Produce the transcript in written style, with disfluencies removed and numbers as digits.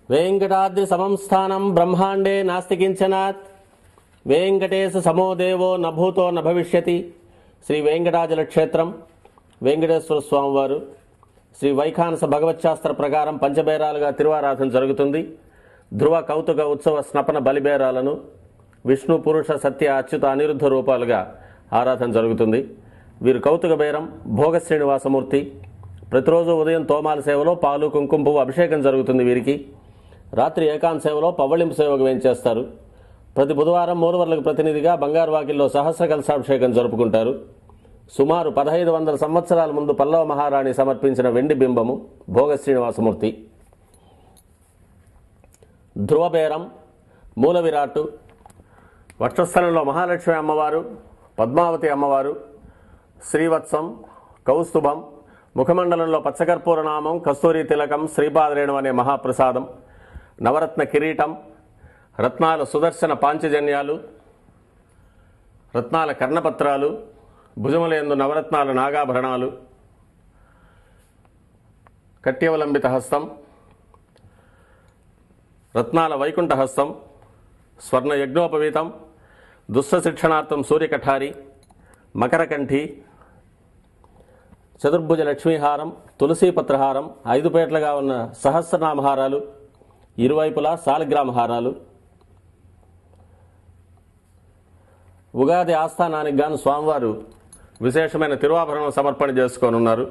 वेंकटाद्रि समं स्थानं ब्रह्मांडे नास्ति किंचनात् वेंकटेश समो देवो न भूतो न भविष्यति श्री वेंकटाचल क्षेत्रम వెంకటేశ్వర స్వామి వారు శ్రీ వైఖానస భగవచ్శాస్త్ర ప్రకారం పంచబేరాలుగా తిరువారాధన జరుగుతుంది. ధ్రువ కౌతుక ఉత్సవ స్నపన బలిబేరాలను విష్ణు పురుష సత్య అచ్యుత అనిరుద్ధ రూపాలుగా ఆరాధన జరుగుతుంది. వీరు కౌతుక బేరం భోగ శ్రీనివాసమూర్తి. ప్రతిరోజు ఉదయం తోమాల సేవలో పాలు కుంకుమ పువ్వు అభిషేకం జరుగుతుంది. వీరికి రాత్రి ఏకాంత సేవలో పవ్వళింపు సేవకు వేయించేస్తారు. ప్రతి బుధవారం మూలవర్లకు ప్రతినిధిగా బంగారు వాకిల్లో సహస్ర కలశాభిషేకం జరుపుకుంటారు. సుమారు 1500 సంవత్సరాల ముందు పల్లవ మహారాణి సమర్పించిన వెండి బింబము భోగ శ్రీనివాసమూర్తి. ధ్రువబేరం మూల విరాట్టు వక్షస్థలంలో మహాలక్ష్మి అమ్మవారు, పద్మావతి అమ్మవారు, శ్రీవత్సం, కౌస్తుభం, ముఖమండలంలో పచ్చకర్పూర నామం, కస్తూరి తిలకం, శ్రీపాదరేణు అనే మహాప్రసాదం, నవరత్న కిరీటం, రత్నాల సుదర్శన పాంచజన్యాలు, రత్నాల కర్ణపత్రాలు, భుజములందు నవరత్నాల నాగాభరణాలు, కట్యవలంబిత హస్తం, రత్నాల వైకుంఠ హస్తం, స్వర్ణ యజ్ఞోపవీతం, దుష్ట శిక్షణార్థం సూర్యకఠారి, మకరకంఠి, చతుర్భుజ లక్ష్మీహారం, తులసీపత్రహారం, 5 పేట్లుగా ఉన్న సహస్రనామహారాలు, ఇరువైపులా సాలగ్రామహారాలు. ఉగాది ఆస్థానానికి గాను స్వామివారు విశేషమైన తిరువాభరణం సమర్పణ చేసుకోనున్నారు.